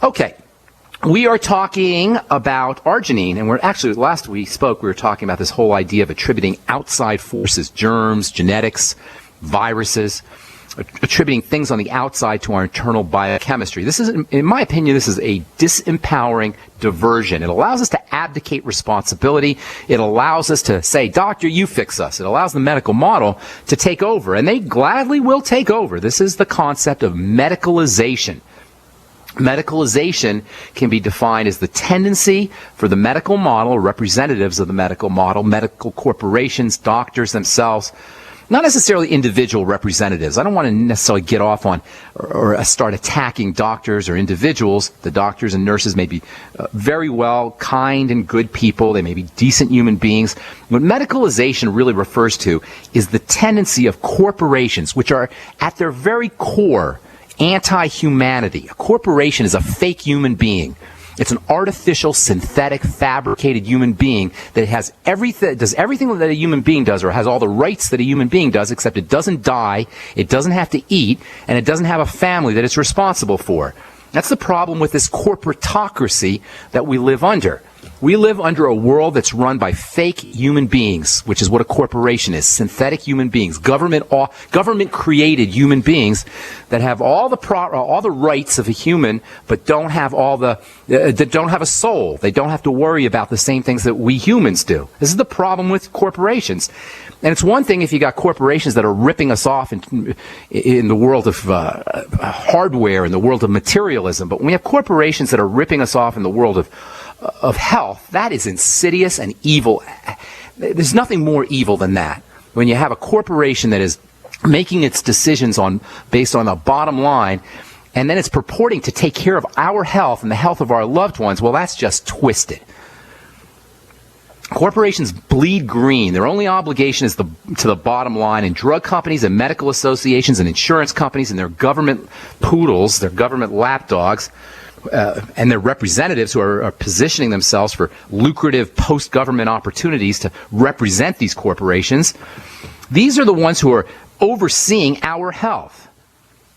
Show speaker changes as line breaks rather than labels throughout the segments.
Okay. We are talking about arginine, and we're actually, last we spoke, we were talking about this whole idea of attributing outside forces, germs, genetics, viruses, attributing things on the outside to our internal biochemistry. This is, in my opinion, this is a disempowering diversion. It allows us to abdicate responsibility. It allows us to say, doctor, you fix us. It allows the medical model to take over, and they gladly will take over. This is the concept of medicalization. Medicalization can be defined as the tendency for the medical model, representatives of the medical model, medical corporations, doctors themselves, not necessarily individual representatives. I don't want to necessarily get off on or start attacking doctors or individuals. The doctors and nurses may be very well, kind and good people. They may be decent human beings. What medicalization really refers to is the tendency of corporations, which are at their very core anti-humanity. A corporation is a fake human being. It's an artificial, synthetic, fabricated human being that has does everything that a human being does, or has all the rights that a human being does, except it doesn't die, it doesn't have to eat, and it doesn't have a family that it's responsible for. That's the problem with this corporatocracy that we live under. We live under a world that's run by fake human beings, which is what a corporation is. Synthetic human beings, government-created human beings that have all the rights of a human, but don't have that don't have a soul. They don't have to worry about the same things that we humans do. This is the problem with corporations. And it's one thing if you got corporations that are ripping us off in the world of hardware, in the world of materialism, but when we have corporations that are ripping us off in the world of health, that is insidious and evil. There's nothing more evil than that. When you have a corporation that is making its decisions based on the bottom line, and then it's purporting to take care of our health and the health of our loved ones, well, that's just twisted. Corporations bleed green. Their only obligation is to the bottom line, and drug companies and medical associations and insurance companies and their government poodles, their government lapdogs, and their representatives who are positioning themselves for lucrative post-government opportunities to represent these corporations. These are the ones who are overseeing our health.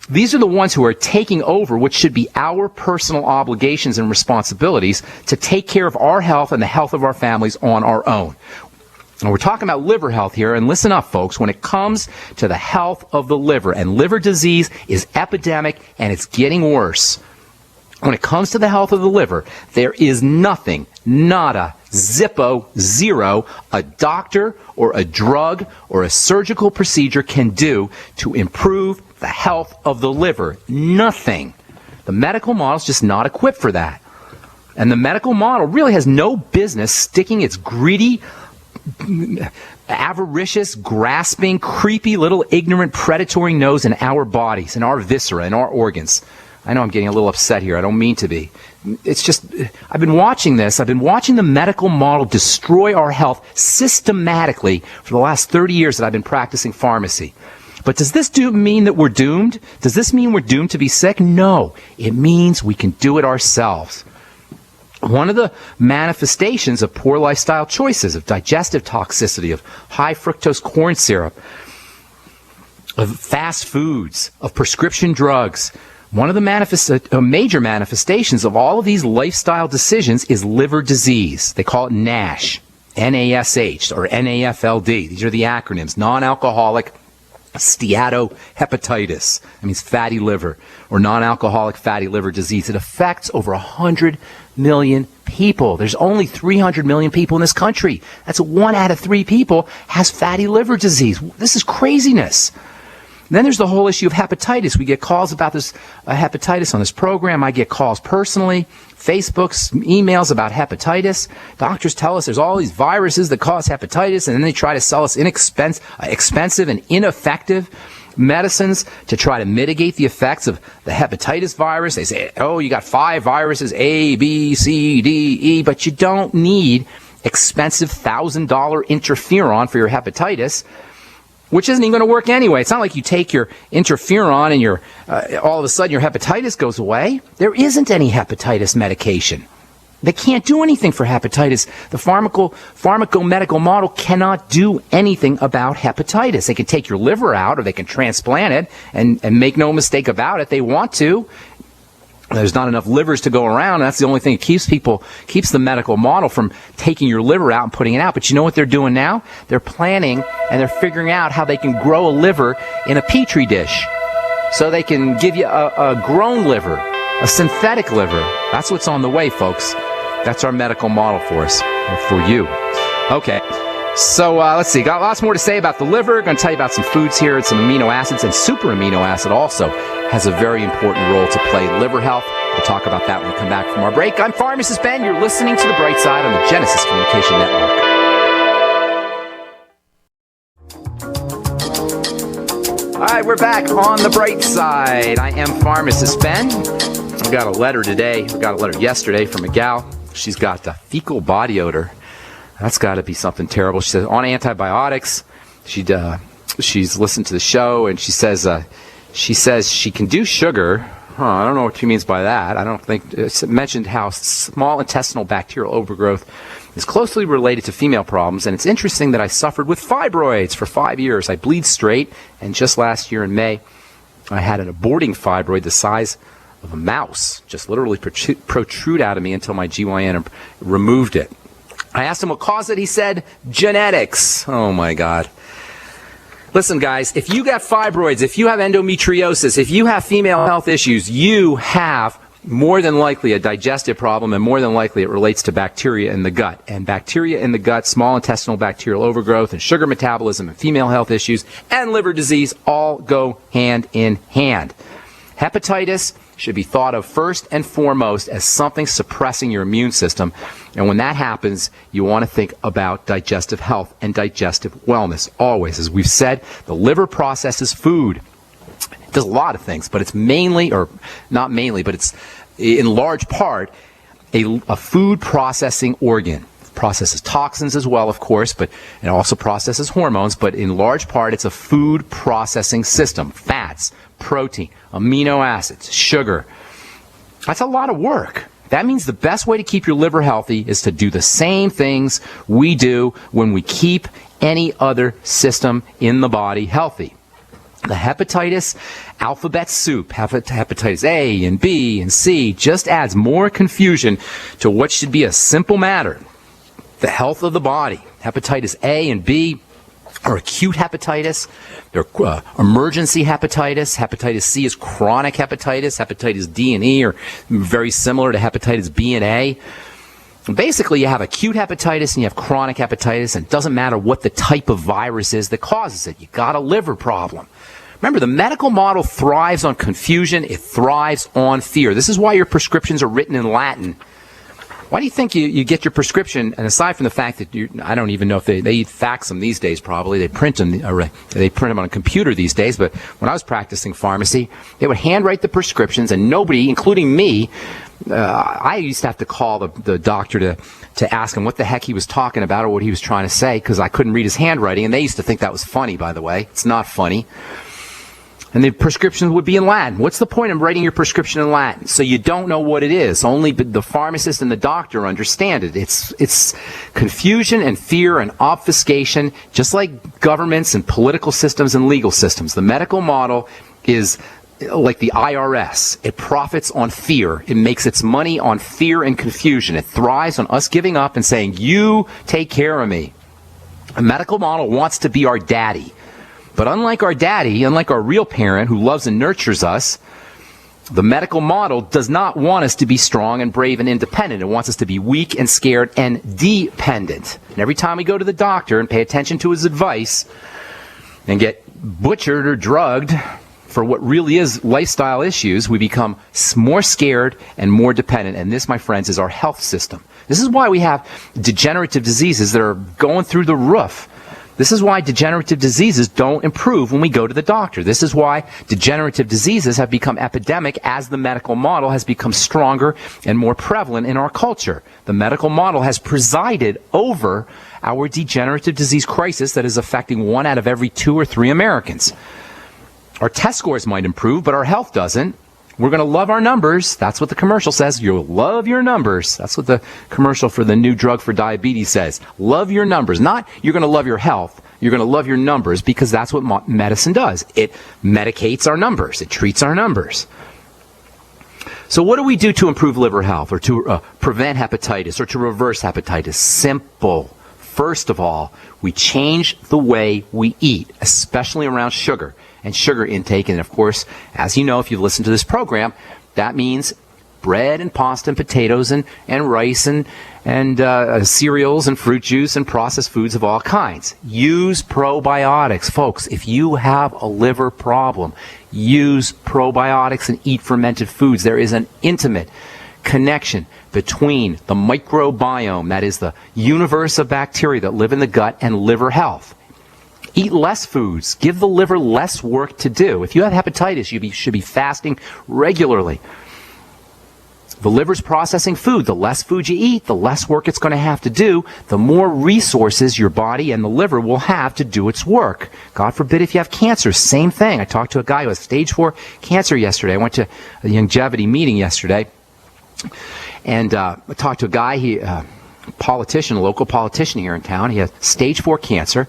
These are the ones who are taking over what should be our personal obligations and responsibilities to take care of our health and the health of our families on our own. And we're talking about liver health here, and listen up, folks. When it comes to the health of the liver, and liver disease is epidemic and it's getting worse. When it comes to the health of the liver, there is nothing, nada, zippo, zero, a doctor or a drug or a surgical procedure can do to improve the health of the liver. Nothing. The medical model is just not equipped for that. And the medical model really has no business sticking its greedy, avaricious, grasping, creepy, little ignorant, predatory nose in our bodies, in our viscera, in our organs. I know I'm getting a little upset here. I don't mean to be. It's just, I've been watching this. I've been watching the medical model destroy our health systematically for the last 30 years that I've been practicing pharmacy. But does this mean that we're doomed? Does this mean we're doomed to be sick? No. It means we can do it ourselves. One of the manifestations of poor lifestyle choices, of digestive toxicity, of high fructose corn syrup, of fast foods, of prescription drugs, one of the major manifestations of all of these lifestyle decisions is liver disease. They call it NASH, N-A-S-H, or NAFLD. These are the acronyms, non-alcoholic steatohepatitis. That means fatty liver, or non-alcoholic fatty liver disease. It affects over 100 million people. There's only 300 million people in this country. That's 1 out of 3 people has fatty liver disease. This is craziness. Then there's the whole issue of hepatitis. We get calls about this hepatitis on this program. I get calls personally, Facebooks, emails about hepatitis. Doctors tell us there's all these viruses that cause hepatitis, and then they try to sell us expensive and ineffective medicines to try to mitigate the effects of the hepatitis virus. They say, oh, you got 5 viruses, A, B, C, D, E, but you don't need expensive $1,000 interferon for your hepatitis, which isn't even going to work anyway. It's not like you take your interferon and all of a sudden your hepatitis goes away. There isn't any hepatitis medication. They can't do anything for hepatitis. The pharmacomedical model cannot do anything about hepatitis. They can take your liver out, or they can transplant it, and make no mistake about it, they want to. There's not enough livers to go around. And that's the only thing that keeps the medical model from taking your liver out and putting it out. But you know what they're doing now? They're planning and they're figuring out how they can grow a liver in a petri dish. So they can give you a grown liver, a synthetic liver. That's what's on the way, folks. That's our medical model for us, or for you. Okay. So let's see. Got lots more to say about the liver. Going to tell you about some foods here and some amino acids. And super amino acid also has a very important role to play in liver health. We'll talk about that when we come back from our break. I'm Pharmacist Ben. You're listening to The Bright Side on the Genesis Communication Network. All right, we're back on The Bright Side. I am Pharmacist Ben. I got a letter today. I got a letter yesterday from a gal. She's got fecal body odor. That's got to be something terrible. She says on antibiotics. She's listened to the show, and she says she can do sugar. I don't know what she means by that. I don't think it mentioned how small intestinal bacterial overgrowth is closely related to female problems, and it's interesting that I suffered with fibroids for 5 years. I bleed straight, and just last year in May, I had an aborting fibroid the size of a mouse, just literally protrude out of me until my GYN removed it. I asked him what caused it. He said, genetics. Oh, my God. Listen, guys, if you got fibroids, if you have endometriosis, if you have female health issues, you have more than likely a digestive problem, and more than likely it relates to bacteria in the gut. And bacteria in the gut, small intestinal bacterial overgrowth, and sugar metabolism, and female health issues, and liver disease all go hand in hand. Hepatitis should be thought of first and foremost as something suppressing your immune system. And when that happens, you want to think about digestive health and digestive wellness. Always, as we've said, the liver processes food. It does a lot of things, but it's mainly, or not mainly, but it's in large part a food processing organ. It processes toxins as well, of course, but it also processes hormones, but in large part it's a food processing system. Fats, protein, amino acids, sugar. That's a lot of work. That means the best way to keep your liver healthy is to do the same things we do when we keep any other system in the body healthy. The hepatitis alphabet soup, hepatitis A and B and C, just adds more confusion to what should be a simple matter. The health of the body. Hepatitis A and B are acute hepatitis. They're emergency hepatitis. Hepatitis C is chronic hepatitis. Hepatitis D and E are very similar to hepatitis B and A. Basically, you have acute hepatitis and you have chronic hepatitis, and it doesn't matter what the type of virus is that causes it. You got a liver problem. Remember, the medical model thrives on confusion. It thrives on fear. This is why your prescriptions are written in Latin. Why do you think you get your prescription? And aside from the fact that I don't even know if they fax them these days, probably. They print them on a computer these days. But when I was practicing pharmacy, they would handwrite the prescriptions, and nobody, including me, I used to have to call the doctor to ask him what the heck he was talking about or what he was trying to say, because I couldn't read his handwriting, and they used to think that was funny, by the way. It's not funny. And the prescriptions would be in Latin. What's the point of writing your prescription in Latin? So you don't know what it is. Only the pharmacist and the doctor understand it. It's confusion and fear and obfuscation, just like governments and political systems and legal systems. The medical model is like the IRS. It profits on fear. It makes its money on fear and confusion. It thrives on us giving up and saying, you take care of me. A medical model wants to be our daddy. But unlike our daddy, unlike our real parent who loves and nurtures us, the medical model does not want us to be strong and brave and independent. It wants us to be weak and scared and dependent. And every time we go to the doctor and pay attention to his advice and get butchered or drugged for what really is lifestyle issues, we become more scared and more dependent. And this, my friends, is our health system. This is why we have degenerative diseases that are going through the roof. This is why degenerative diseases don't improve when we go to the doctor. This is why degenerative diseases have become epidemic as the medical model has become stronger and more prevalent in our culture. The medical model has presided over our degenerative disease crisis that is affecting 1 out of every 2 or 3 Americans. Our test scores might improve, but our health doesn't. We're going to love our numbers. That's what the commercial says. You'll love your numbers. That's what the commercial for the new drug for diabetes says. Love your numbers. Not you're going to love your health. You're going to love your numbers, because that's what medicine does. It medicates our numbers. It treats our numbers. So what do we do to improve liver health or to prevent hepatitis or to reverse hepatitis? Simple. First of all, we change the way we eat, especially around sugar and sugar intake. And of course, as you know, if you've listened to this program, that means bread and pasta and potatoes and rice and cereals and fruit juice and processed foods of all kinds. Use probiotics. Folks, if you have a liver problem, use probiotics and eat fermented foods. There is an intimate connection between the microbiome, that is the universe of bacteria that live in the gut, and liver health. Eat less foods. Give the liver less work to do. If you have hepatitis, you should be fasting regularly. The liver's processing food. The less food you eat, the less work it's going to have to do, the more resources your body and the liver will have to do its work. God forbid if you have cancer, same thing. I talked to a guy who has stage 4 cancer yesterday. I went to a longevity meeting yesterday, and I talked to a guy, a politician, a local politician here in town. He has stage 4 cancer,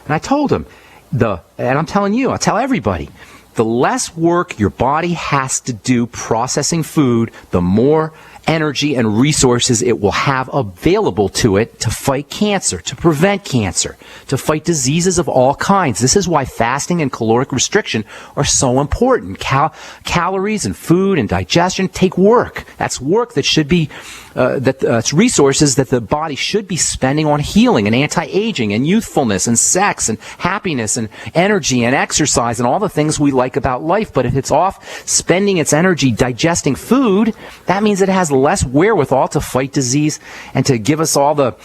and I told him, and I'm telling you, I'll tell everybody, the less work your body has to do processing food, the more energy and resources it will have available to it to fight cancer, to prevent cancer, to fight diseases of all kinds. This is why fasting and caloric restriction are so important. Calories and food and digestion take work. That's work that should be, it's resources that the body should be spending on healing and anti-aging and youthfulness and sex and happiness and energy and exercise and all the things we like about life. But if it's off spending its energy digesting food, that means it has less wherewithal to fight disease and to give us all the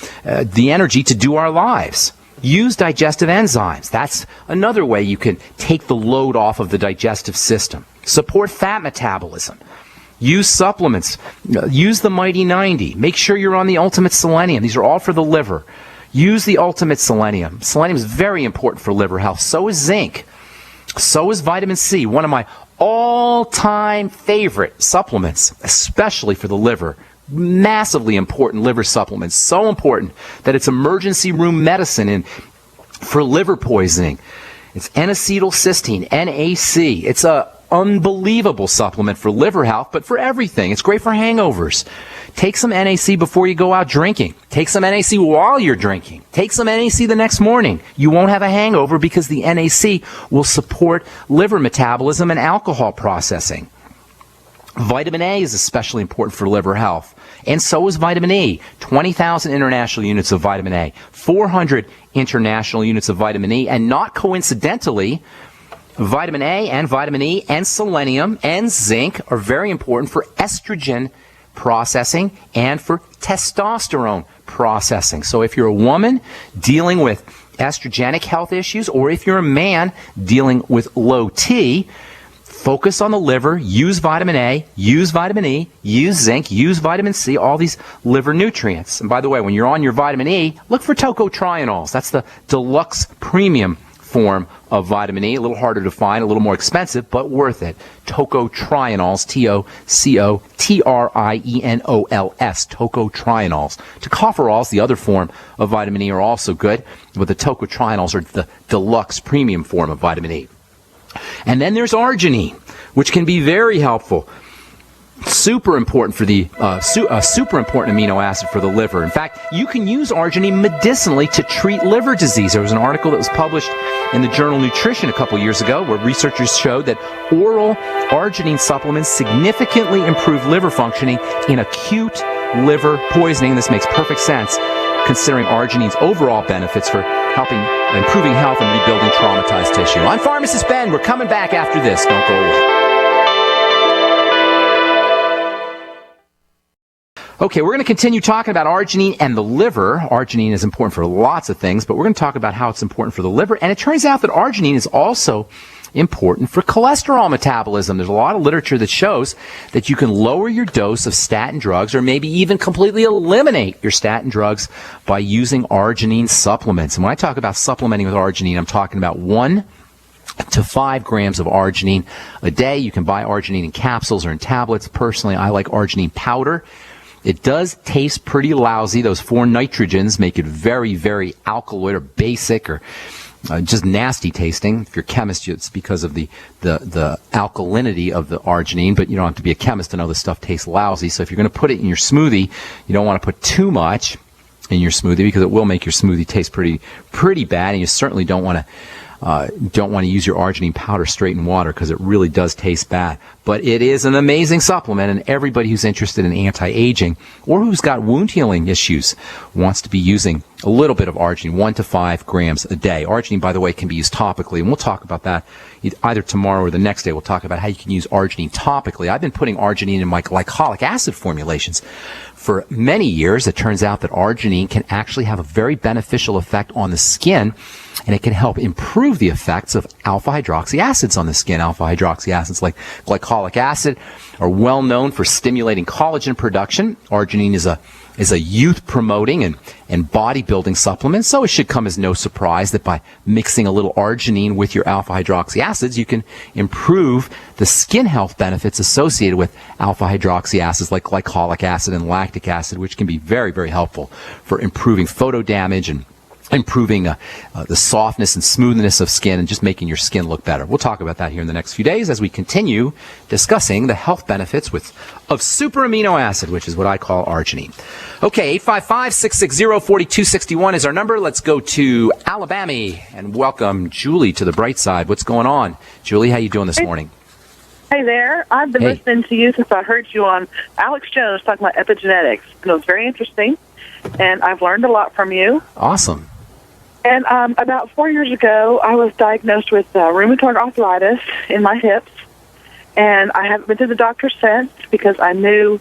energy to do our lives. Use digestive enzymes. That's another way you can take the load off of the digestive system. Support fat metabolism. Use supplements. Use the Mighty 90. Make sure you're on the Ultimate Selenium. These are all for the liver. Use the Ultimate Selenium. Selenium is very important for liver health. So is zinc. So is vitamin C. One of my all-time favorite supplements, especially for the liver. Massively important liver supplements. So important that it's emergency room medicine for liver poisoning. It's N-acetylcysteine, NAC. It's a unbelievable supplement for liver health, but for everything. It's great for hangovers. Take some NAC before you go out drinking. Take some NAC while you're drinking. Take some NAC the next morning. You won't have a hangover because the NAC will support liver metabolism and alcohol processing. Vitamin A is especially important for liver health, and so is vitamin E. 20,000 international units of vitamin A, 400 international units of vitamin E, and not coincidentally, vitamin A and vitamin E and selenium and zinc are very important for estrogen processing and for testosterone processing. So if you're a woman dealing with estrogenic health issues, or if you're a man dealing with low T, focus on the liver, use vitamin A, use vitamin E, use zinc, use vitamin C, all these liver nutrients. And by the way, when you're on your vitamin E, look for tocotrienols. That's the deluxe premium form of vitamin E, a little harder to find, a little more expensive, but worth it. Tocotrienols, Tocotrienols, tocotrienols. Tocopherols, the other form of vitamin E, are also good, but the tocotrienols are the deluxe premium form of vitamin E. And then there's arginine, which can be very helpful. Super important for the super important amino acid for the liver. In fact, you can use arginine medicinally to treat liver disease. There was an article that was published in the journal Nutrition a couple years ago where researchers showed that oral arginine supplements significantly improve liver functioning in acute liver poisoning. This makes perfect sense considering arginine's overall benefits for helping improving health and rebuilding traumatized tissue. I'm Pharmacist Ben. We're coming back after this. Don't go away. Okay, we're going to continue talking about arginine and the liver. Arginine is important for lots of things, but we're going to talk about how it's important for the liver. And it turns out that arginine is also important for cholesterol metabolism. There's a lot of literature that shows that you can lower your dose of statin drugs or maybe even completely eliminate your statin drugs by using arginine supplements. And when I talk about supplementing with arginine, I'm talking about 1 to 5 grams of arginine a day. You can buy arginine in capsules or in tablets. Personally, I like arginine powder. It does taste pretty lousy. Those 4 nitrogens make it very, very alkaloid or basic or just nasty tasting. If you're a chemist, it's because of the alkalinity of the arginine, but you don't have to be a chemist to know this stuff tastes lousy. So if you're going to put it in your smoothie, you don't want to put too much in your smoothie because it will make your smoothie taste pretty bad, and you certainly don't want to use your arginine powder straight in water because it really does taste bad. But it is an amazing supplement, and everybody who's interested in anti-aging or who's got wound healing issues wants to be using a little bit of arginine, 1 to 5 grams a day. Arginine, by the way, can be used topically, and we'll talk about that either tomorrow or the next day. We'll talk about how you can use arginine topically. I've been putting arginine in my glycolic acid formulations for many years. It turns out that arginine can actually have a very beneficial effect on the skin, and it can help improve the effects of alpha hydroxy acids on the skin. Alpha hydroxy acids like glycolic acid are well known for stimulating collagen production. Arginine is a youth promoting and bodybuilding supplement, so it should come as no surprise that by mixing a little arginine with your alpha hydroxy acids, you can improve the skin health benefits associated with alpha hydroxy acids like glycolic acid and lactic acid, which can be very, very helpful for improving photo damage and improving the softness and smoothness of skin and just making your skin look better. We'll talk about that here in the next few days as we continue discussing the health benefits of super amino acid, which is what I call arginine. Okay, 855-660-4261 is our number. Let's go to Alabama and welcome Julie to the bright side. What's going on? Julie, how you doing this morning?
Hey there. I've been listening to you since I heard you on Alex Jones talking about epigenetics. And it was very interesting, and I've learned a lot from you.
Awesome.
And about 4 years ago, I was diagnosed with rheumatoid arthritis in my hips, and I haven't been to the doctor since because I knew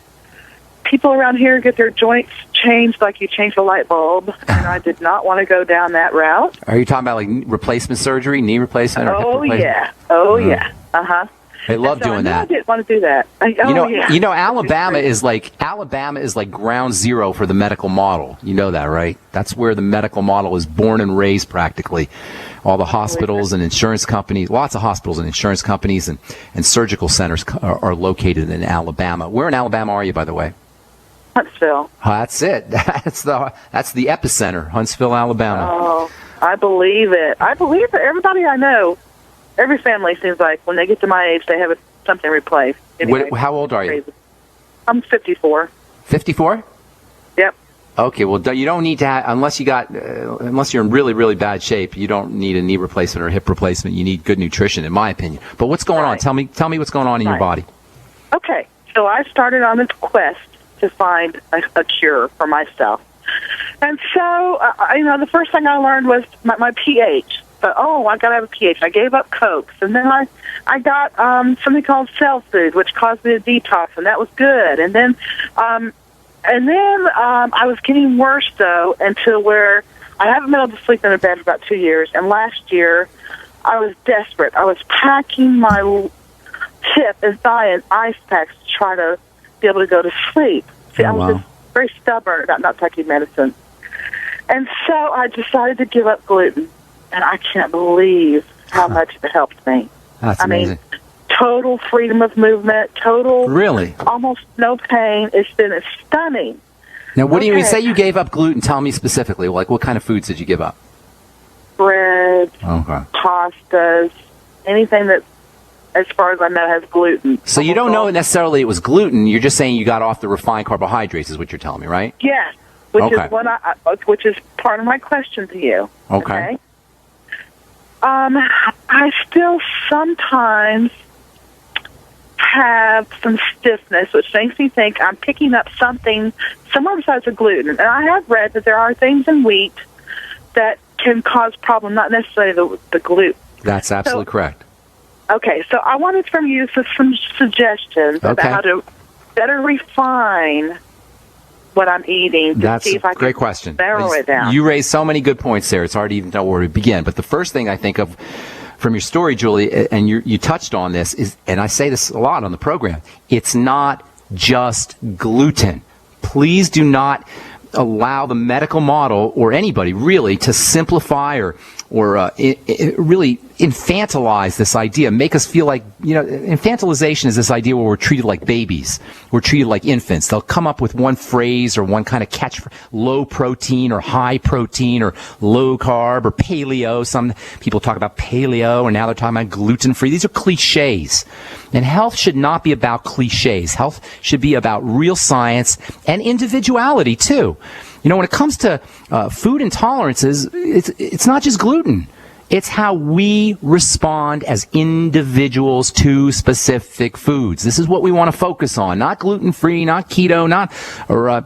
people around here get their joints changed like you change a light bulb, and I did not want to go down that route.
Are you talking about like replacement surgery, knee replacement, or hip replacement?
Yeah. Oh, yeah. Uh-huh.
They love doing that.
I didn't want to do that.
Alabama is like ground zero for the medical model. You know that, right? That's where the medical model is born and raised practically. All the hospitals and insurance companies, lots of hospitals and insurance companies and surgical centers are located in Alabama. Where in Alabama are you, by the way?
Huntsville.
That's it. That's the epicenter, Huntsville, Alabama.
Oh, I believe it. I believe that everybody I know, every family seems like when they get to my age, they have something replaced. Anyway,
how old are you?
I'm 54.
54?
Yep.
Okay, well, you don't need to have, unless you're in really, really bad shape, you don't need a knee replacement or a hip replacement. You need good nutrition, in my opinion. But what's going on? Tell me what's going on in your body.
Okay, so I started on this quest to find a cure for myself. And so, the first thing I learned was my pH. But, I got to have a pH. I gave up Cokes. And then I got something called cell food, which caused me to detox, and that was good. And then I was getting worse, though, until where I haven't been able to sleep in a bed for about 2 years. And last year, I was desperate. I was packing my hip and thigh in ice packs to try to be able to go to sleep. See, I was just very stubborn about not taking medicine. And so I decided to give up gluten. And I can't believe how much it helped me.
That's amazing.
I mean, total freedom of movement,
really,
almost no pain. It's been stunning.
Now, what do you say you gave up gluten? Tell me specifically. Like, what kind of foods did you give up?
Bread, pastas, anything that, as far as I know, has gluten.
So you don't know necessarily it was gluten. You're just saying you got off the refined carbohydrates, is what you're telling me, right?
Yes, which is part of my question to you.
Okay.
I still sometimes have some stiffness, which makes me think I'm picking up something somewhere besides the gluten. And I have read that there are things in wheat that can cause problems, not necessarily the gluten.
That's absolutely correct.
Okay, so I wanted from you some suggestions about how to better refine what I'm eating to see if I
great
can
question.
narrow it down.
You raised so many good points there. It's hard to even know where to begin. But the first thing I think of from your story, Julie, and you touched on this, is, and I say this a lot on the program, it's not just gluten. Please do not allow the medical model or anybody really to simplify really infantilize this idea, make us feel like, infantilization is this idea where we're treated like babies. We're treated like infants. They'll come up with one phrase or one kind of catch, low protein or high protein or low carb or paleo. Some people talk about paleo, and now they're talking about gluten-free. These are cliches. And health should not be about cliches. Health should be about real science and individuality, too. When it comes to food intolerances, it's not just gluten. It's how we respond as individuals to specific foods. This is what we want to focus on. Not gluten-free, not keto, not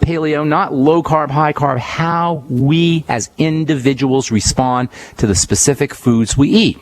paleo, not low-carb, high-carb. How we as individuals respond to the specific foods we eat.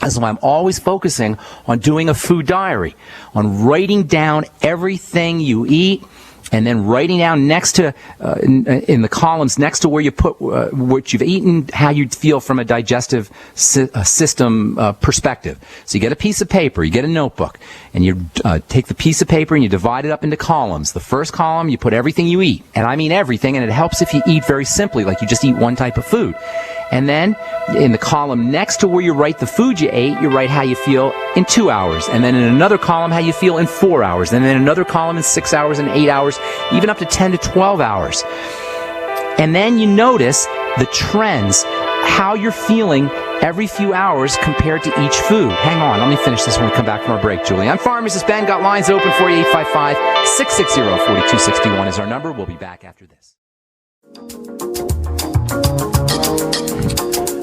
That's why I'm always focusing on doing a food diary, on writing down everything you eat, and then writing down next to, in the columns next to where you put what you've eaten, how you feel from a digestive system perspective. So you get a piece of paper, you get a notebook, and you take the piece of paper and you divide it up into columns. The first column, you put everything you eat, and I mean everything, and it helps if you eat very simply, like you just eat one type of food. And then in the column next to where you write the food you ate, you write how you feel in 2 hours. And then in another column, how you feel in 4 hours. And then another column in 6 hours and 8 hours, even up to 10 to 12 hours. And then you notice the trends, how you're feeling every few hours compared to each food. Hang on, let me finish this when we come back from our break, Julie. I'm Pharmacist Ben. Got lines open for you. 855-660-4261 is our number. We'll be back after this.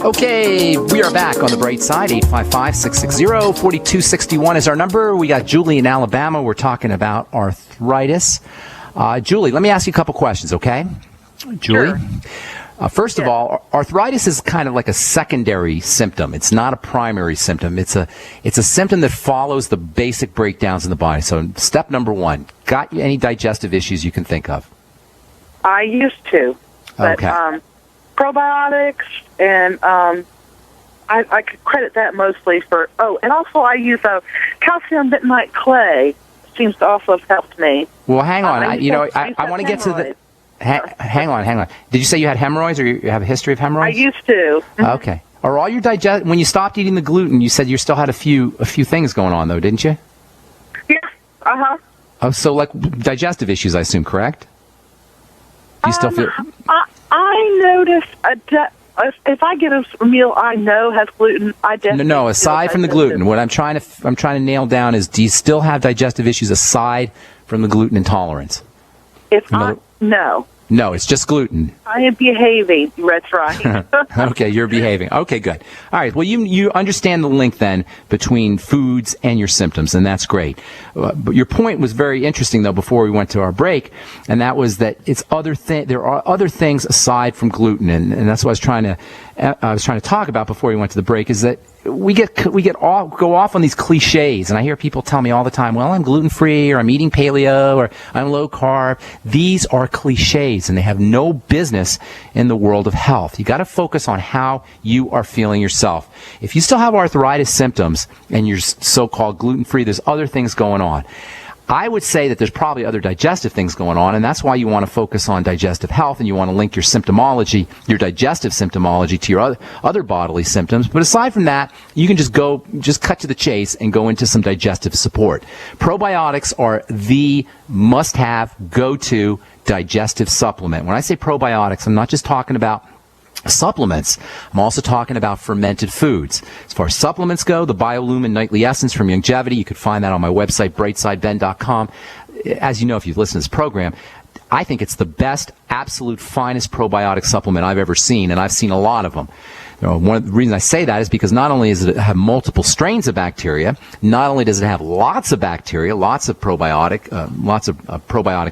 Okay, we are back on the bright side. 855-660-4261 is our number. We got Julie in Alabama. We're talking about arthritis. Julie, let me ask you a couple questions, okay? Julie?
Sure.
First of all, arthritis is kind of like a secondary symptom. It's not a primary symptom. It's a symptom that follows the basic breakdowns in the body. So step number one, got any digestive issues you can think of?
I used to. But,
okay.
Probiotics, and I could credit that mostly for, and also I use calcium bentonite clay. Seems to also have helped me.
Well, hang on. I want to get to the... Hang on. Did you say you had hemorrhoids, or you have a history of hemorrhoids?
I used to. Mm-hmm.
Okay. Are all your when you stopped eating the gluten, you said you still had a few things going on, though, didn't you?
Yeah. Uh-huh.
Oh, so like digestive issues, I assume, correct? Do you still feel...
I notice if I get a meal I know has gluten, I definitely... No,
aside from the gluten, what I'm trying to nail down is, do you still have digestive issues aside from the gluten intolerance?
No.
No, it's just gluten.
I am behaving. That's right.
Okay, you're behaving. Okay, good. All right, well, you understand the link then between foods and your symptoms, and that's great. But your point was very interesting, though, before we went to our break, and that was that there are other things aside from gluten, and that's what I was trying to talk about before we went to the break, is that we go off on these cliches, and I hear people tell me all the time, well, I'm gluten-free, or I'm eating paleo, or I'm low-carb. These are cliches, and they have no business in the world of health. You got to focus on how you are feeling yourself. If you still have arthritis symptoms, and you're so-called gluten-free, there's other things going on. I would say that there's probably other digestive things going on, and that's why you want to focus on digestive health, and you want to link your symptomology, your digestive symptomology, to your other bodily symptoms. But aside from that, you can just cut to the chase and go into some digestive support. Probiotics are the must-have, go-to digestive supplement. When I say probiotics, I'm not just talking about supplements. I'm also talking about fermented foods. As far as supplements go, the BioLumin Nightly Essence from Longevity, you can find that on my website, brightsideben.com. As you know, if you've listened to this program, I think it's the best, absolute finest probiotic supplement I've ever seen, and I've seen a lot of them. One of the reasons I say that is because not only does it have multiple strains of bacteria, not only does it have lots of bacteria, lots of probiotic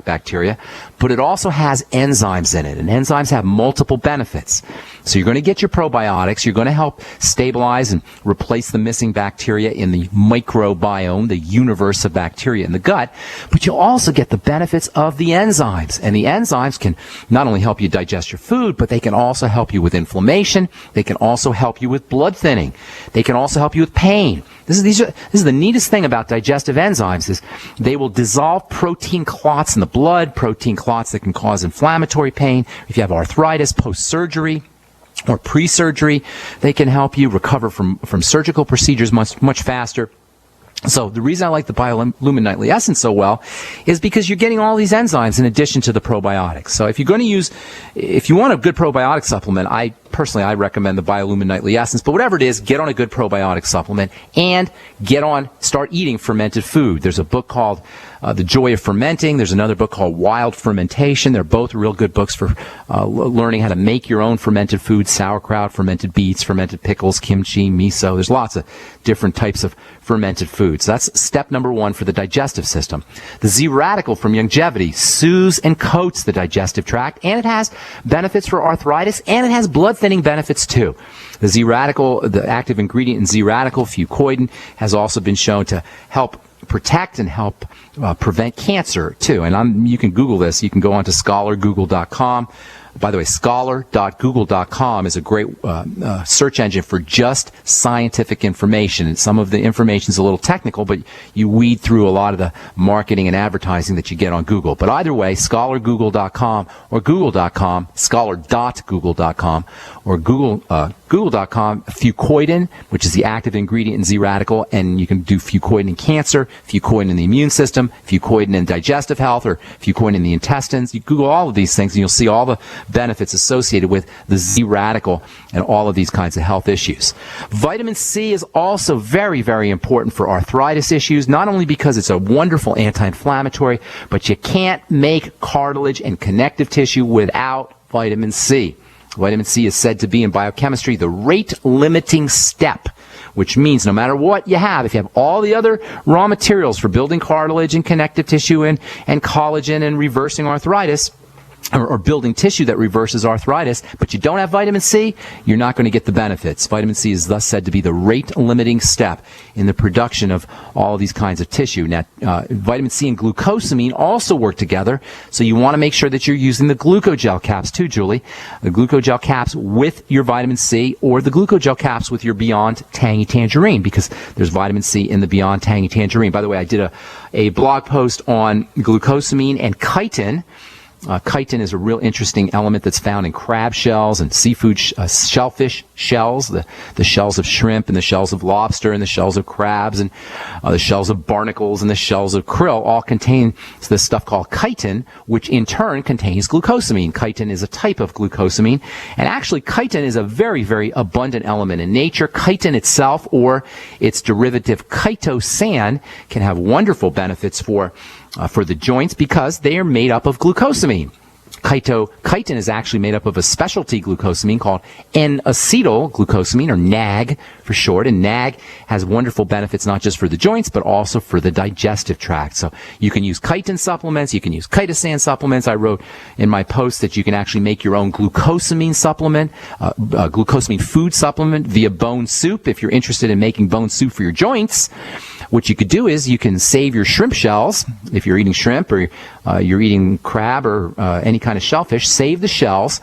bacteria, but it also has enzymes in it, and enzymes have multiple benefits. So you're going to get your probiotics, you're going to help stabilize and replace the missing bacteria in the microbiome, the universe of bacteria in the gut, but you'll also get the benefits of the enzymes. And the enzymes can not only help you digest your food, but they can also help you with inflammation. They can also help you with blood thinning. They can also help you with pain. This is the neatest thing about digestive enzymes, is they will dissolve protein clots in the blood, protein clots that can cause inflammatory pain. If you have arthritis post-surgery, or pre-surgery. They can help you recover from surgical procedures much faster. So the reason I like the Biolumin Nightly Essence so well is because you're getting all these enzymes in addition to the probiotics. So if you want a good probiotic supplement, I recommend the Biolumin Nightly Essence. But whatever it is, get on a good probiotic supplement and start eating fermented food. There's a book called The Joy of Fermenting. There's another book called Wild Fermentation. They're both real good books for learning how to make your own fermented food: sauerkraut, fermented beets, fermented pickles, kimchi, miso. There's lots of different types of fermented foods. That's step number 1 for the digestive system. The Z Radical from Longevity soothes and coats the digestive tract, and it has benefits for arthritis, and it has blood thinning benefits too. The Z Radical, the active ingredient in Z Radical, fucoidan, has also been shown to help protect and help prevent cancer too. And you can Google this. You can go on to scholargoogle.com. By the way, scholar.google.com is a great search engine for just scientific information. And some of the information is a little technical, but you weed through a lot of the marketing and advertising that you get on Google. But either way, scholargoogle.com or google.com, scholar.google.com, or google.com, fucoidan, which is the active ingredient in Z Radical, and you can do fucoidan in cancer, fucoidan in the immune system, fucoidan in digestive health, or fucoidan in the intestines. You Google all of these things and you'll see all the benefits associated with the Z Radical and all of these kinds of health issues. Vitamin C is also very, very important for arthritis issues, not only because it's a wonderful anti-inflammatory, but you can't make cartilage and connective tissue without vitamin C. Vitamin C is said to be in biochemistry the rate-limiting step, which means no matter what you have, if you have all the other raw materials for building cartilage and connective tissue and collagen and reversing arthritis, or building tissue that reverses arthritis, but you don't have vitamin C, you're not going to get the benefits. Vitamin C is thus said to be the rate-limiting step in the production of all of these kinds of tissue. Now, vitamin C and glucosamine also work together, so you want to make sure that you're using the glucogel caps too, Julie. The glucogel caps with your vitamin C, or the glucogel caps with your Beyond Tangy Tangerine, because there's vitamin C in the Beyond Tangy Tangerine. By the way, I did a blog post on glucosamine and chitin. Chitin is a real interesting element that's found in crab shells and seafood shellfish shells, the shells of shrimp and the shells of lobster and the shells of crabs and the shells of barnacles and the shells of krill all contain this stuff called chitin, which in turn contains glucosamine. Chitin is a type of glucosamine, and actually chitin is a very, very abundant element in nature. Chitin itself, or its derivative chitosan, can have wonderful benefits for the joints because they are made up of glucosamine. Chitin is actually made up of a specialty glucosamine called N-acetylglucosamine, or NAG for short, and NAG has wonderful benefits not just for the joints but also for the digestive tract. So you can use chitin supplements, you can use chitosan supplements. I wrote in my post that you can actually make your own glucosamine supplement, glucosamine food supplement via bone soup. If you're interested in making bone soup for your joints, what you could do is you can save your shrimp shells. If you're eating shrimp or you're eating crab or any kind of shellfish, save the shells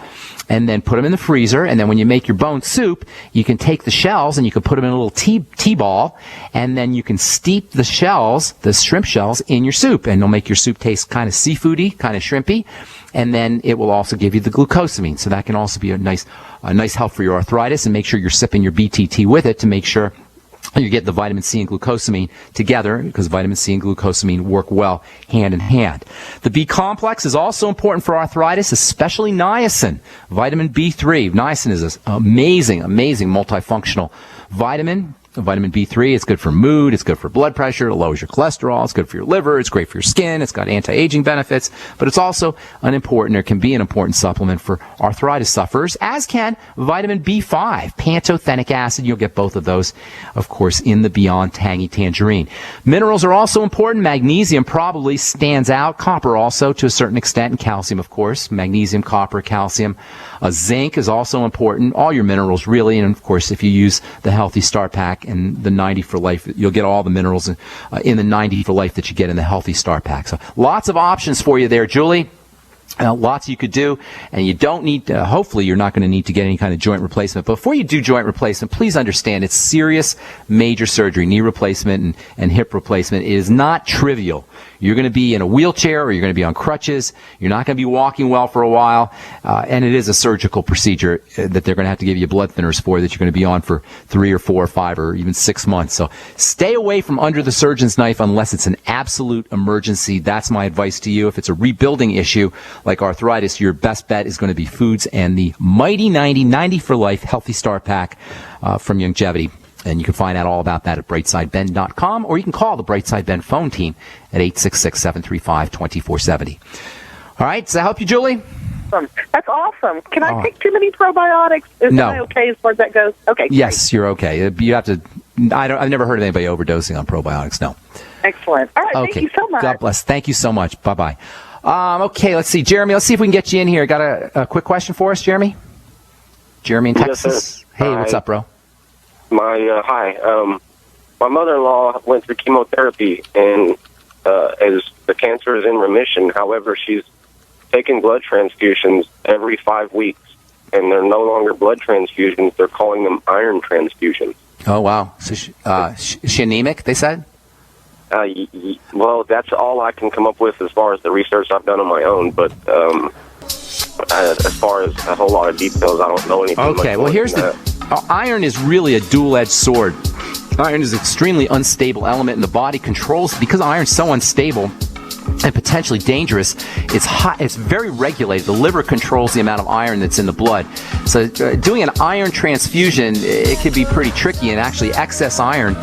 and then put them in the freezer. And then when you make your bone soup, you can take the shells and you can put them in a little tea ball, and then you can steep the shells, the shrimp shells, in your soup, and it'll make your soup taste kind of seafoody, kind of shrimpy. And then it will also give you the glucosamine. So that can also be a nice help for your arthritis. And make sure you're sipping your BTT with it to make sure you get the vitamin C and glucosamine together, because vitamin C and glucosamine work well hand in hand. The B complex is also important for arthritis, especially niacin. Vitamin B3. Niacin is an amazing multifunctional vitamin. Vitamin B3, it's good for mood, it's good for blood pressure, it lowers your cholesterol, it's good for your liver, it's great for your skin, it's got anti-aging benefits, but it's also can be an important supplement for arthritis sufferers, as can vitamin B5, pantothenic acid. You'll get both of those, of course, in the Beyond Tangy Tangerine. Minerals are also important. Magnesium probably stands out. Copper also, to a certain extent, and calcium, of course. Magnesium, copper, calcium. Zinc is also important. All your minerals, really, and of course, if you use the Healthy Start Pack and the 90 for Life, you'll get all the minerals in the 90 for Life that you get in the Healthy Start Pack. So lots of options for you there, Julie. Lots you could do, and you don't need to, hopefully you're not going to need to get any kind of joint replacement. Before you do joint replacement, please understand it's serious, major surgery. Knee replacement and hip replacement is not trivial. You're going to be in a wheelchair or you're going to be on crutches. You're not going to be walking well for a while, and it is a surgical procedure that they're going to have to give you blood thinners for, that you're going to be on for 3 or 4 or 5 or even 6 months. So stay away from under the surgeon's knife unless it's an absolute emergency. That's my advice to you. If it's a rebuilding issue like arthritis, your best bet is going to be foods and the Mighty 90 for Life Healthy Start Pack from Longevity. And you can find out all about that at brightsideben.com, or you can call the Brightside Ben phone team at 866-735-2470. All right, does that help you, Julie?
That's awesome. Can I take too many probiotics? Is that okay as far as that goes? Okay.
Yes, you're okay. You have to. I've never heard of anybody overdosing on probiotics. No.
Excellent. All right.
Okay.
Thank you so much.
God bless. Thank you so much. Bye-bye. Okay, let's see. Jeremy, let's see if we can get you in here. Got a quick question for us, Jeremy? Jeremy in Texas.
Yes,
hey, what's up, bro?
My mother-in-law went through chemotherapy, and as the cancer is in remission. However, she's taking blood transfusions every 5 weeks, and they're no longer blood transfusions. They're calling them iron transfusions.
Oh, wow. So is she anemic, they said?
Well, that's all I can come up with as far as the research I've done on my own, but as far as a whole lot of details, I don't know anything.
Okay, well, here's iron is really a dual-edged sword. Iron is an extremely unstable element in the body. Because iron's so unstable and potentially dangerous, it's very regulated. The liver controls the amount of iron that's in the blood. So doing an iron transfusion, it can be pretty tricky, and actually excess iron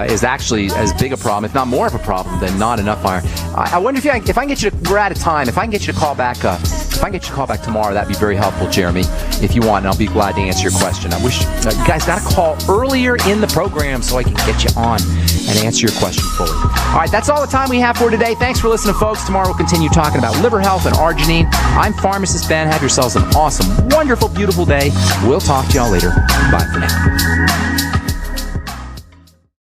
is actually as big a problem, if not more of a problem, than not enough iron. I wonder if I can get you to, we're out of time, if I can get you to call back, if I can get you to call back tomorrow, that'd be very helpful, Jeremy, if you want, and I'll be glad to answer your question. I wish you guys got to call earlier in the program so I can get you on and answer your question fully. All right, that's all the time we have for today. Thanks for listening, folks. Tomorrow we'll continue talking about liver health and arginine. I'm Pharmacist Ben. Have yourselves an awesome, wonderful, beautiful day. We'll talk to y'all later. Bye for now.